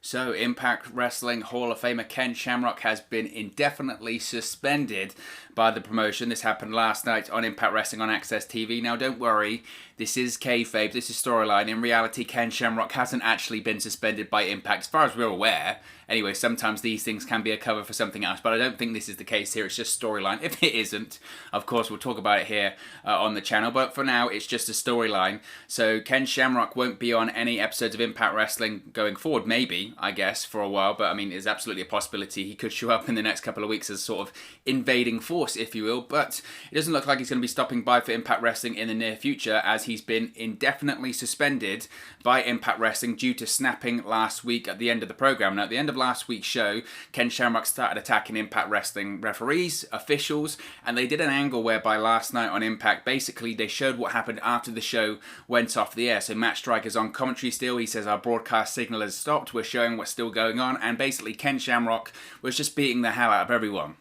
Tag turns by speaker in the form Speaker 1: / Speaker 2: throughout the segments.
Speaker 1: So, Impact Wrestling Hall of Famer Ken Shamrock has been indefinitely suspended by the promotion. This happened last night on Impact Wrestling on AXS TV. Now, don't worry, this is kayfabe, this is storyline. In reality, Ken Shamrock hasn't actually been suspended by Impact, as far as we're aware. Anyway, sometimes these things can be a cover for something else, but I don't think this is the case here. It's just storyline. If it isn't, of course, we'll talk about it here on the channel, but for now, it's just a storyline. So, Ken Shamrock won't be on any episodes of Impact Wrestling going forward, maybe, I guess, for a while, but I mean, it's absolutely a possibility he could show up in the next couple of weeks as sort of invading force, if you will, but it doesn't look like he's going to be stopping by for Impact Wrestling in the near future, as he's been indefinitely suspended by Impact Wrestling due to snapping last week at the end of the program. Now, at the end of last week's show, Ken Shamrock started attacking Impact Wrestling referees, officials, and they did an angle whereby last night on Impact, basically they showed what happened after the show went off the air. So Matt Striker's on commentary still. He says our broadcast signal has stopped. We're showing what's still going on, and basically Ken Shamrock was just beating the hell out of everyone.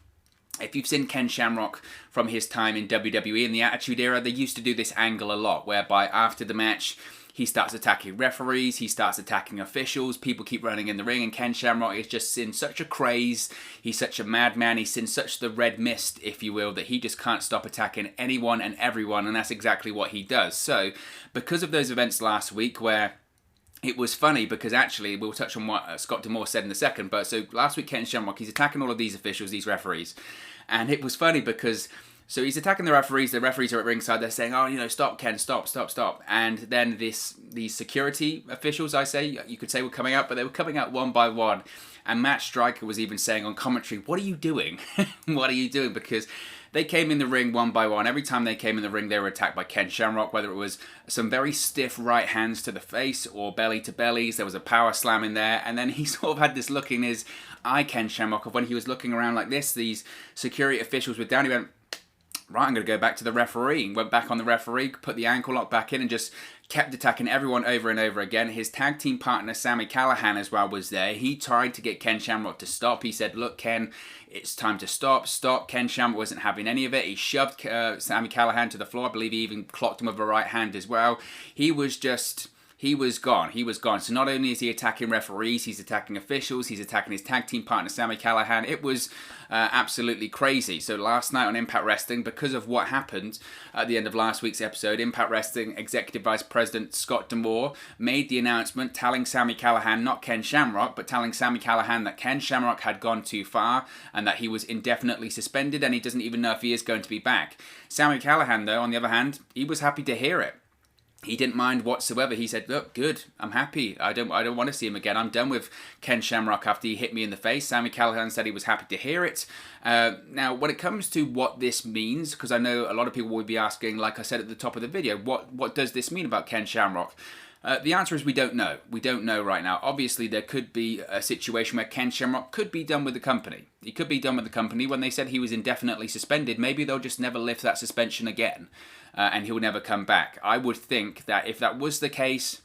Speaker 1: If you've seen Ken Shamrock from his time in WWE in the Attitude Era, they used to do this angle a lot, whereby after the match, he starts attacking referees, he starts attacking officials, people keep running in the ring, and Ken Shamrock is just in such a craze, he's such a madman, he's in such the red mist, if you will, that he just can't stop attacking anyone and everyone, and that's exactly what he does. So, because of those events last week where it was funny, because actually, we'll touch on what Scott D'Amore said in a second, but so last week Ken Shamrock, he's attacking all of these officials, these referees, and it was funny because so he's attacking the referees are at ringside, they're saying, oh, you know, stop Ken, stop. And then these security officials, I say, you could say were coming out, but they were coming out one by one. And Matt Striker was even saying on commentary, what are you doing? What are you doing? Because they came in the ring one by one. Every time they came in the ring, they were attacked by Ken Shamrock, whether it was some very stiff right hands to the face or belly to bellies. There was a power slam in there. And then he sort of had this look in his eye, Ken Shamrock, of when he was looking around like this, these security officials were down. He went, right, I'm going to go back to the referee. Went back on the referee, put the ankle lock back in, and just kept attacking everyone over and over again. His tag team partner, Sami Callihan, as well, was there. He tried to get Ken Shamrock to stop. He said, look, Ken, it's time to stop. Stop. Ken Shamrock wasn't having any of it. He shoved Sami Callihan to the floor. I believe he even clocked him with a right hand as well. He was gone. He was gone. So not only is he attacking referees, he's attacking officials, he's attacking his tag team partner, Sami Callihan. It was absolutely crazy. So last night on Impact Wrestling, because of what happened at the end of last week's episode, Impact Wrestling Executive Vice President Scott D'Amore made the announcement telling Sami Callihan, not Ken Shamrock, but telling Sami Callihan that Ken Shamrock had gone too far and that he was indefinitely suspended, and he doesn't even know if he is going to be back. Sami Callihan, though, on the other hand, he was happy to hear it. He didn't mind whatsoever. He said, look, good, I'm happy. I don't want to see him again. I'm done with Ken Shamrock after he hit me in the face. Sami Callihan said he was happy to hear it. Now, when it comes to what this means, because I know a lot of people will be asking, like I said at the top of the video, what does this mean about Ken Shamrock? The answer is we don't know. We don't know right now. Obviously, there could be a situation where Ken Shamrock could be done with the company. He could be done with the company. When they said he was indefinitely suspended, maybe they'll just never lift that suspension again, and he'll never come back. I would think that if that was the case,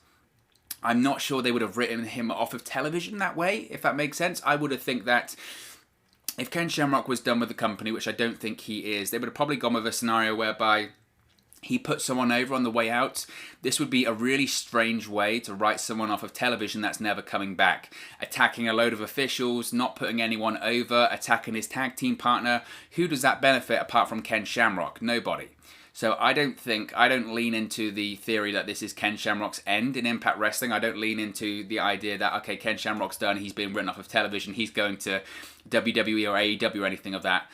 Speaker 1: I'm not sure they would have written him off of television that way, if that makes sense. I would have think that if Ken Shamrock was done with the company, which I don't think he is, they would have probably gone with a scenario whereby he put someone over on the way out. This would be a really strange way to write someone off of television that's never coming back. Attacking a load of officials, not putting anyone over, attacking his tag team partner. Who does that benefit apart from Ken Shamrock? Nobody. So I don't lean into the theory that this is Ken Shamrock's end in Impact Wrestling. I don't lean into the idea that, okay, Ken Shamrock's done, he's been written off of television, he's going to WWE or AEW or anything of that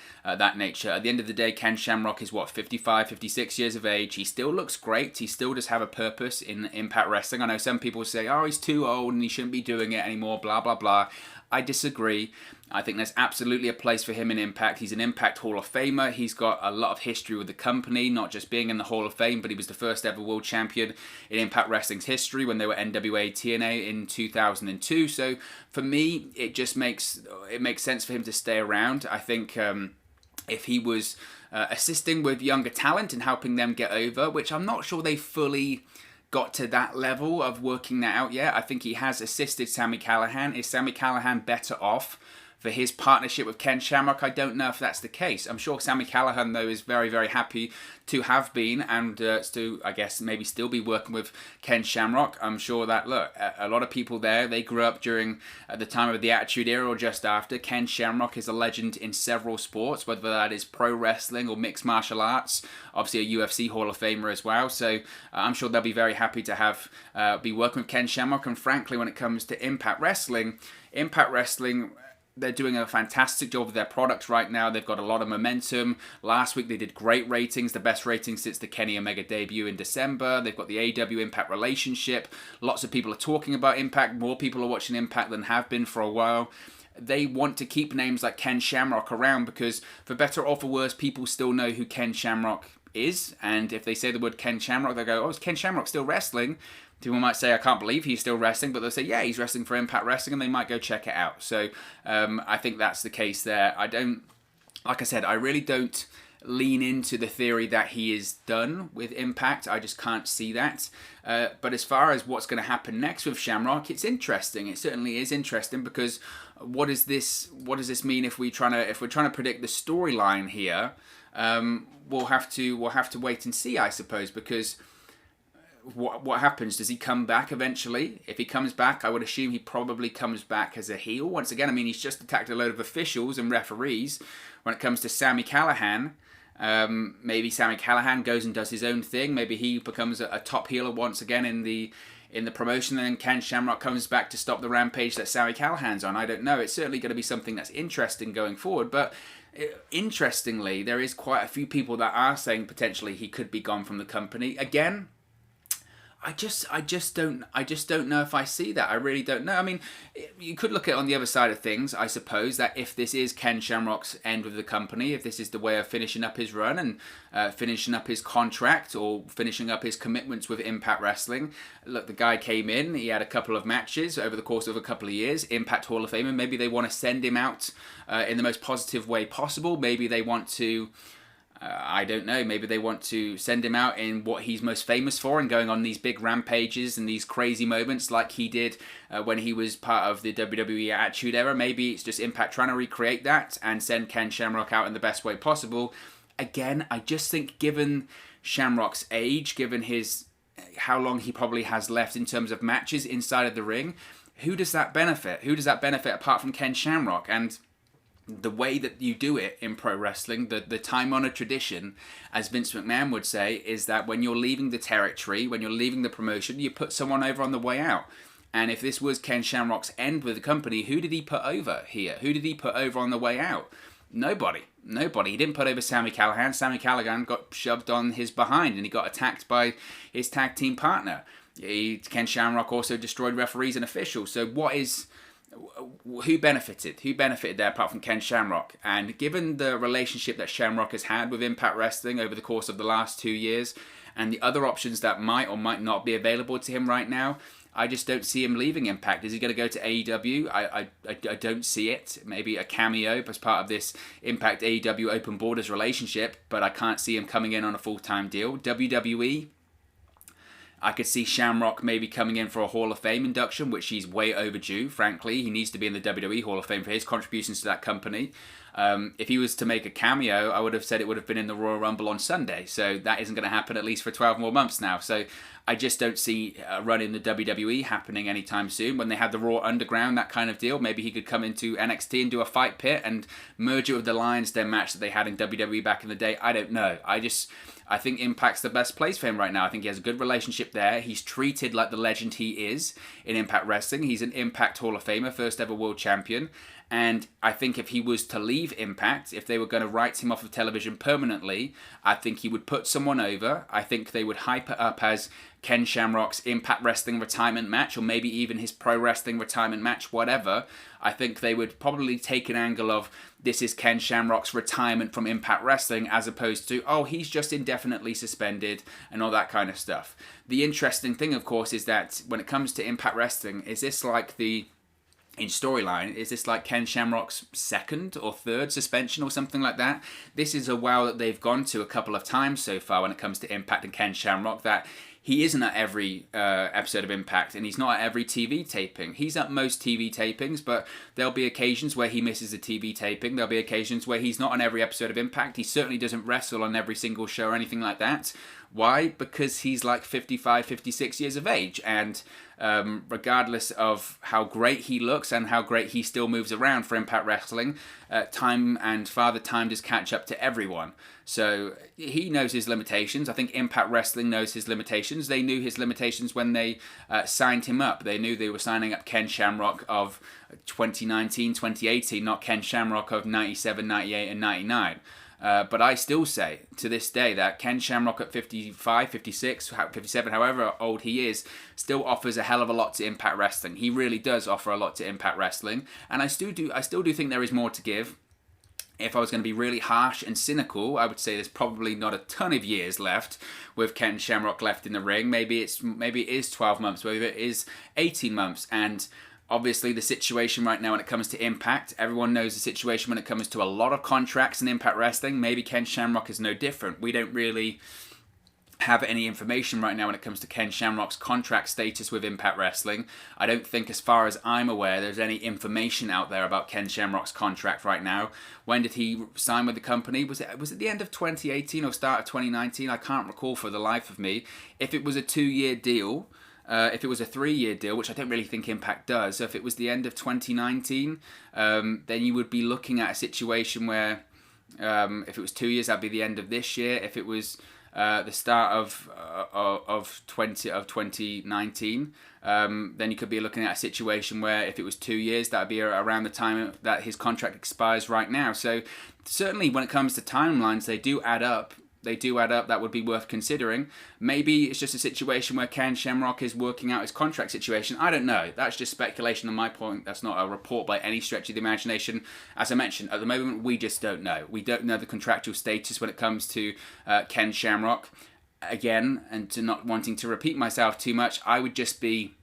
Speaker 1: nature. At the end of the day, Ken Shamrock is, 55, 56 years of age. He still looks great. He still does have a purpose in Impact Wrestling. I know some people say, oh, he's too old and he shouldn't be doing it anymore, blah, blah, blah. I disagree. I think there's absolutely a place for him in Impact. He's an Impact Hall of Famer. He's got a lot of history with the company, not just being in the Hall of Fame, but he was the first ever world champion in Impact Wrestling's history when they were NWA TNA in 2002. So for me, it makes sense for him to stay around. I think if he was assisting with younger talent and helping them get over, which I'm not sure they fully got to that level of working that out yet. I think he has assisted Sami Callihan. Is Sami Callihan better off for his partnership with Ken Shamrock, I don't know if that's the case. I'm sure Sami Callihan, though, is very, very happy to have been and to, I guess, maybe still be working with Ken Shamrock. I'm sure that, look, a lot of people there, they grew up during the time of the Attitude Era or just after. Ken Shamrock is a legend in several sports, whether that is pro wrestling or mixed martial arts. Obviously a UFC Hall of Famer as well. So I'm sure they'll be very happy to have be working with Ken Shamrock. And frankly, when it comes to Impact Wrestling, they're doing a fantastic job with their products right now. They've got a lot of momentum. Last week they did great ratings, the best ratings since the Kenny Omega debut in December. They've got the AEW Impact relationship. Lots of people are talking about Impact. More people are watching Impact than have been for a while. They want to keep names like Ken Shamrock around because, for better or for worse, people still know who Ken Shamrock is. And if they say the word Ken Shamrock, they'll go, oh, is Ken Shamrock still wrestling? People might say, I can't believe he's still wrestling, but they'll say, yeah, he's wrestling for Impact Wrestling, and they might go check it out. So I think that's the case there. Like I said, I really don't lean into the theory that he is done with Impact. I just can't see that. But as far as what's going to happen next with Shamrock, it's interesting. It certainly is interesting because what does this mean if we're trying to predict the storyline here? We'll have to wait and see, I suppose, because what happens? Does he come back eventually? If he comes back, I would assume he probably comes back as a heel. Once again, I mean, he's just attacked a load of officials and referees. When it comes to Sami Callihan, maybe Sami Callihan goes and does his own thing. Maybe he becomes a top healer once again in the promotion, and then Ken Shamrock comes back to stop the rampage that Sami Callihan's on. I don't know. It's certainly going to be something that's interesting going forward, but interestingly, there is quite a few people that are saying potentially he could be gone from the company. Again, I just don't know if I see that. I really don't know. I mean, you could look at it on the other side of things, I suppose, that if this is Ken Shamrock's end with the company, if this is the way of finishing up his run and finishing up his contract or finishing up his commitments with Impact Wrestling. Look, the guy came in, he had a couple of matches over the course of a couple of years, Impact Hall of Famer. Maybe they want to send him out in the most positive way possible. Maybe they want to I don't know, maybe they want to send him out in what he's most famous for and going on these big rampages and these crazy moments like he did when he was part of the WWE Attitude Era. Maybe it's just Impact trying to recreate that and send Ken Shamrock out in the best way possible. Again, I just think given Shamrock's age, given how long he probably has left in terms of matches inside of the ring, who does that benefit? Who does that benefit apart from Ken Shamrock? And the way that you do it in pro wrestling, the time-honored tradition, as Vince McMahon would say, is that when you're leaving the territory, when you're leaving the promotion, you put someone over on the way out. And if this was Ken Shamrock's end with the company, who did he put over here? Who did he put over on the way out? Nobody. He didn't put over Sami Callihan. Sami Callihan got shoved on his behind and he got attacked by his tag team partner. Ken Shamrock also destroyed referees and officials. So who benefited? Who benefited there apart from Ken Shamrock? And given the relationship that Shamrock has had with Impact Wrestling over the course of the last 2 years and the other options that might or might not be available to him right now, I just don't see him leaving Impact. Is he going to go to AEW? I don't see it. Maybe a cameo as part of this Impact AEW Open Borders relationship, but I can't see him coming in on a full-time deal. WWE, I could see Shamrock maybe coming in for a Hall of Fame induction, which he's way overdue, frankly. He needs to be in the WWE Hall of Fame for his contributions to that company. If he was to make a cameo, I would have said it would have been in the Royal Rumble on Sunday. So that isn't going to happen at least for 12 more months now. So I just don't see a run in the WWE happening anytime soon. When they had the Raw Underground, that kind of deal, maybe he could come into NXT and do a fight pit and merge it with the Lions Den match that they had in WWE back in the day. I don't know. I think Impact's the best place for him right now. I think he has a good relationship there. He's treated like the legend he is in Impact Wrestling. He's an Impact Hall of Famer, first ever world champion. And I think if he was to leave Impact, if they were going to write him off of television permanently, I think he would put someone over. I think they would hype it up as Ken Shamrock's Impact Wrestling retirement match, or maybe even his pro wrestling retirement match, whatever. I think they would probably take an angle of this is Ken Shamrock's retirement from Impact Wrestling as opposed to, oh, he's just indefinitely suspended and all that kind of stuff. The interesting thing, of course, is that when it comes to Impact Wrestling, is this like in storyline, is this like Ken Shamrock's second or third suspension or something like that? This is a well that they've gone to a couple of times so far when it comes to Impact and Ken Shamrock, that he isn't at every episode of Impact, and he's not at every TV taping. He's at most TV tapings, but there'll be occasions where he misses a TV taping. There'll be occasions where he's not on every episode of Impact. He certainly doesn't wrestle on every single show or anything like that. Why? Because he's like 55, 56 years of age, and regardless of how great he looks and how great he still moves around for Impact Wrestling, time and Father Time does catch up to everyone. So he knows his limitations. I think Impact Wrestling knows his limitations. They knew his limitations when they signed him up. They knew they were signing up Ken Shamrock of 2019, 2018, not Ken Shamrock of 97, 98, and 99. But I still say, to this day, that Ken Shamrock at 55, 56, 57, however old he is, still offers a hell of a lot to Impact Wrestling. He really does offer a lot to Impact Wrestling. And I still do think there is more to give. If I was going to be really harsh and cynical, I would say there's probably not a ton of years left with Ken Shamrock left in the ring. Maybe it is 12 months, maybe it is 18 months. And obviously, the situation right now when it comes to Impact, everyone knows the situation when it comes to a lot of contracts in Impact Wrestling. Maybe Ken Shamrock is no different. We don't really have any information right now when it comes to Ken Shamrock's contract status with Impact Wrestling. I don't think, as far as I'm aware, there's any information out there about Ken Shamrock's contract right now. When did he sign with the company? Was it the end of 2018 or start of 2019? I can't recall for the life of me. If it was a 2-year deal, if it was a 3-year deal, which I don't really think Impact does, so if it was the end of 2019, then you would be looking at a situation where, if it was 2 years, that'd be the end of this year. If it was the start of 2019, then you could be looking at a situation where, if it was 2 years, that'd be around the time that his contract expires right now. So certainly, when it comes to timelines, they do add up. That would be worth considering. Maybe it's just a situation where Ken Shamrock is working out his contract situation. I don't know. That's just speculation on my point. That's not a report by any stretch of the imagination. As I mentioned, at the moment, we just don't know. We don't know the contractual status when it comes to Ken Shamrock. Again, and to not wanting to repeat myself too much, I would just be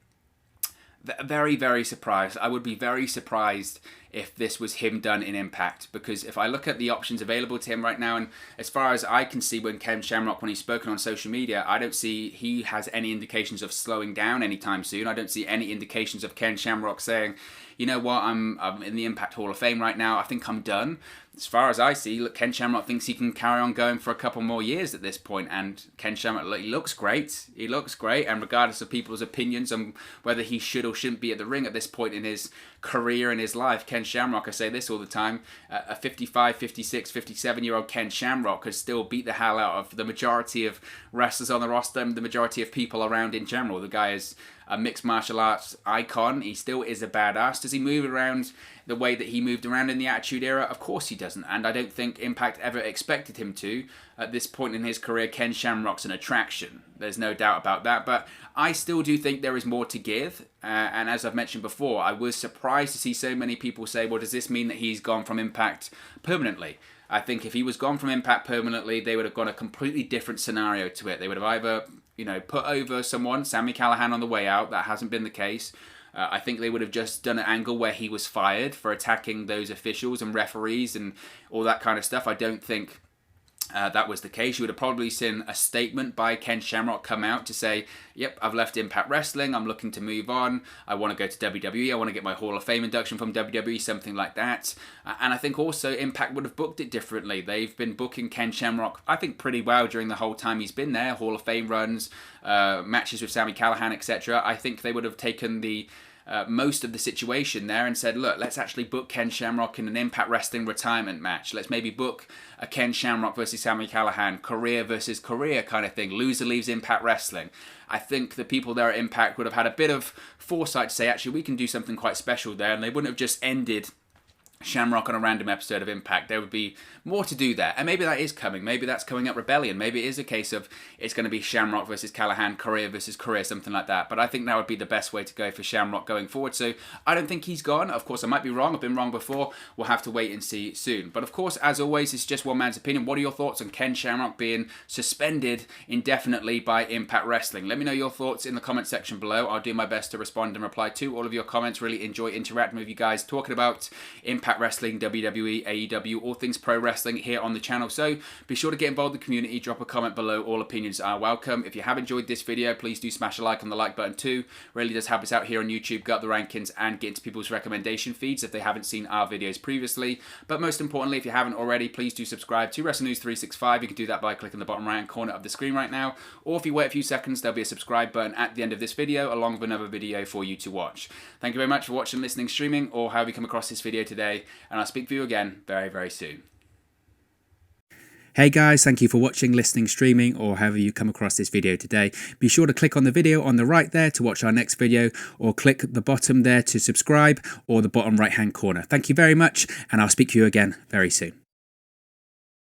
Speaker 1: very, very surprised. I would be very surprised if this was him done in Impact, because if I look at the options available to him right now, and as far as I can see, when Ken Shamrock, when he's spoken on social media, I don't see he has any indications of slowing down anytime soon. I don't see any indications of Ken Shamrock saying, you know what, I'm in the Impact Hall of Fame right now, I think I'm done. As far as I see, look, Ken Shamrock thinks he can carry on going for a couple more years at this point, and Ken Shamrock, he looks great. He looks great, and regardless of people's opinions on whether he should or shouldn't be at the ring at this point in his career and his life, Ken Shamrock, I say this all the time, a 55, 56, 57-year-old Ken Shamrock could still beat the hell out of the majority of wrestlers on the roster and the majority of people around in general. The guy is a mixed martial arts icon. He still is a badass. Does he move around the way that he moved around in the Attitude Era? Of course he doesn't, and I don't think Impact ever expected him to. At this point in his career, Ken Shamrock's an attraction. There's no doubt about that, but I still do think there is more to give, and as I've mentioned before, I was surprised to see so many people say, well, does this mean that he's gone from Impact permanently? I think if he was gone from Impact permanently, they would have gone a completely different scenario to it. They would have either, put over someone, Sami Callihan, on the way out. That hasn't been the case. I think they would have just done an angle where he was fired for attacking those officials and referees and all that kind of stuff. I don't think that was the case. You would have probably seen a statement by Ken Shamrock come out to say, yep, I've left Impact Wrestling, I'm looking to move on, I want to go to WWE, I want to get my Hall of Fame induction from WWE, something like that. And I think also Impact would have booked it differently. They've been booking Ken Shamrock, I think, pretty well during the whole time he's been there. Hall of Fame runs, matches with Sami Callihan, etc. I think they would have taken the most of the situation there and said, look, let's actually book Ken Shamrock in an Impact Wrestling retirement match. Let's maybe book a Ken Shamrock versus Sami Callihan, career versus career kind of thing. Loser leaves Impact Wrestling. I think the people there at Impact would have had a bit of foresight to say, actually, we can do something quite special there, and they wouldn't have just ended Shamrock on a random episode of Impact. There would be more to do there, and maybe that is coming. Maybe that's coming up Rebellion. Maybe it is a case of it's going to be Shamrock versus Callihan, career versus career, something like that. But I think that would be the best way to go for Shamrock going forward. So I don't think he's gone. Of course, I might be wrong. I've been wrong before. We'll have to wait and see soon. But of course, as always, it's just one man's opinion. What are your thoughts on Ken Shamrock being suspended indefinitely by Impact Wrestling? Let me know your thoughts in the comment section below. I'll do my best to respond and reply to all of your comments. Really enjoy interacting with you guys, talking about Impact Impact Wrestling, WWE, AEW, all things pro wrestling here on the channel. So be sure to get involved in the community, drop a comment below, all opinions are welcome. If you have enjoyed this video, please do smash a like on the like button too. Really does help us out here on YouTube, get up the rankings and get into people's recommendation feeds if they haven't seen our videos previously. But most importantly, if you haven't already, please do subscribe to Wrestle News 365. You can do that by clicking the bottom right hand corner of the screen right now, or if you wait a few seconds, there'll be a subscribe button at the end of this video along with another video for you to watch. Thank you very much for watching, listening, streaming, or however you come across this video today, and I'll speak to you again very, very soon.
Speaker 2: Hey guys, thank you for watching, listening, streaming, or however you come across this video today. Be sure to click on the video on the right there to watch our next video, or click the bottom there to subscribe, or the bottom right hand corner. Thank you very much, and I'll speak to you again very soon.